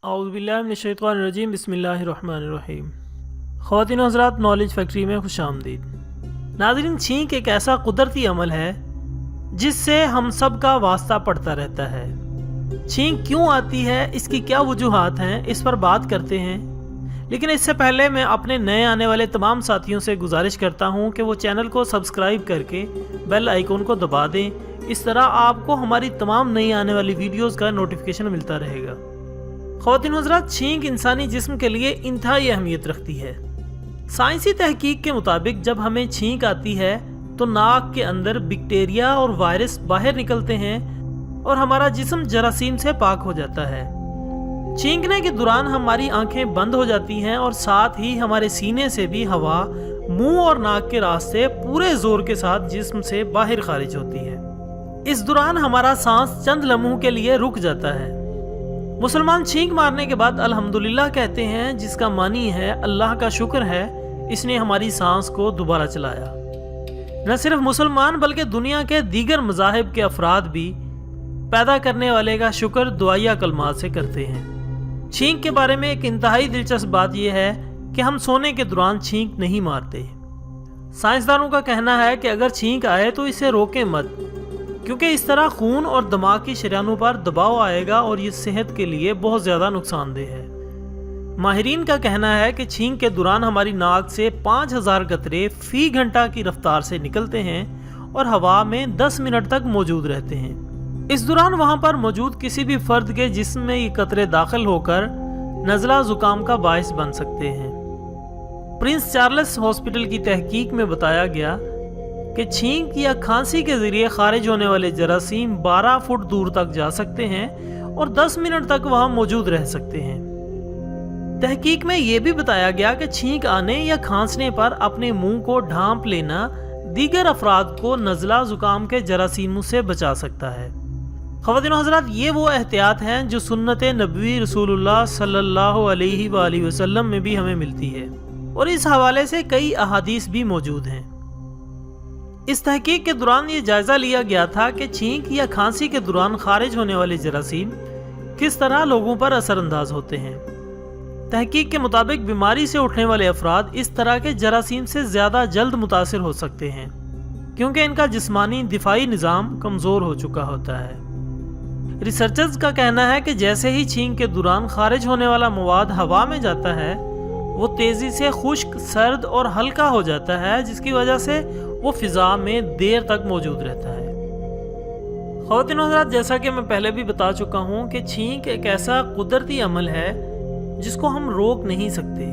औज़ुबिल्लाहिमिनश्शैतानिर्रजीम बिस्मिल्लाहिर्रहमानिर्रहीम। ख़वातीन व हज़रात, नॉलेज फैक्ट्री में खुशामदीद। नाज़रीन, छींक एक ऐसा कुदरती अमल है जिससे हम सब का वास्ता पड़ता रहता है। छींक क्यों आती है, इसकी क्या वजूहात हैं, इस पर बात करते हैं। लेकिन इससे पहले मैं अपने नए आने वाले तमाम साथियों से गुजारिश करता हूं कि वो चैनल को सब्सक्राइब करके बेल आइकन को दबा दें। इस तरह आपको हमारी तमाम नई आने वाली वीडियोस का नोटिफिकेशन मिलता रहेगा। ख़वातीन हज़रात, छींक इंसानी जिस्म के लिए इंतहाई अहमियत रखती है। साइंसी तहकीक के मुताबिक जब हमें छींक आती है तो नाक के अंदर बैक्टीरिया और वायरस बाहर निकलते हैं और हमारा जिस्म जरासीम से पाक हो जाता है। छींकने के दौरान हमारी आंखें बंद हो जाती हैं और साथ ही हमारे सीने से भी हवा मुंह और नाक के रास्ते पूरे जोर के साथ जिस्म से बाहर खारिज होती है। इस दौरान हमारा सांस चंद लम्हों के लिए रुक जाता है। मुसलमान छींक मारने के बाद अल्हम्दुलिल्लाह कहते हैं, जिसका मानी है अल्लाह का शुक्र है इसने हमारी सांस को दोबारा चलाया। न सिर्फ मुसलमान बल्कि दुनिया के दीगर मज़ाहिब के अफराद भी पैदा करने वाले का शुक्र दुआया कलमात से करते हैं। छींक के बारे में एक इंतहाई दिलचस्प बात यह है कि हम सोने के दौरान छींक नहीं मारते। साइंसदानों का कहना है कि अगर छींक आए तो इसे रोकें मत, क्योंकि इस तरह खून और दिमाग की शरीयानों पर दबाव आएगा और ये सेहत के लिए बहुत ज़्यादा नुकसानदेह है। माहिरीन का कहना है कि छींक के दौरान हमारी नाक से 5000 कतरे फी घंटा की रफ्तार से निकलते हैं और हवा में 10 मिनट तक मौजूद रहते हैं। इस दौरान वहाँ पर मौजूद किसी भी फर्द के जिस्म में ये कतरे दाखिल होकर नज़ला ज़ुकाम का बायस बन सकते हैं। प्रिंस चार्ल्स हॉस्पिटल की तहकीक में बताया गया कि छींक या खांसी के जरिए खारिज होने वाले जरासीम 12 फुट दूर तक जा सकते हैं और 10 मिनट तक वहां मौजूद रह सकते हैं। तहकीक में यह भी बताया गया कि छींक आने या खांसने पर अपने मुंह को ढांप लेना दीगर अफराद को नज़ला जुकाम के जरासीमों से बचा सकता है। ख़वातीन हज़रात, ये वो एहतियात हैं जो सुन्नत नबवी रसूलुल्लाह सल्लल्लाहु अलैहि वसल्लम में भी हमें मिलती है और इस हवाले से कई अहादीस भी मौजूद हैं। इस तहकीक के दौरान ये जायज़ा लिया गया था कि छींक या खांसी के दौरान खारिज होने वाले जरासीम किस तरह लोगों पर असरअंदाज होते हैं। तहकीक के मुताबिक बीमारी से उठने वाले अफराद इस तरह के जरासीम से ज़्यादा जल्द मुतासिर हो सकते हैं, क्योंकि इनका जिस्मानी दिफाई निज़ाम कमज़ोर हो चुका होता है। रिसर्चर्स का कहना है कि जैसे ही छींक के दौरान खारिज होने वाला मवाद हवा में जाता है, वो तेज़ी से खुश्क, सर्द और हल्का हो जाता है, जिसकी वजह से वो फिजा में देर तक मौजूद रहता है। ख़वातीन हज़रात, जैसा कि मैं पहले भी बता चुका हूँ कि छींक एक ऐसा कुदरती अमल है जिसको हम रोक नहीं सकते,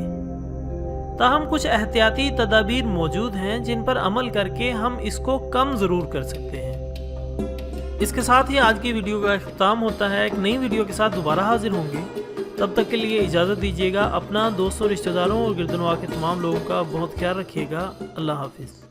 ताहम कुछ एहतियाती तदाबीर मौजूद हैं जिन पर अमल करके हम इसको कम ज़रूर कर सकते हैं। इसके साथ ही आज की वीडियो का इख्तिताम होता है। एक नई वीडियो के साथ दोबारा हाजिर होंगे। तब तक के लिए इजाज़त दीजिएगा। अपना, दोस्तों, रिश्तेदारों और गिरदनवा के तमाम लोगों का बहुत ख्याल रखिएगा। अल्लाह हाफिज़।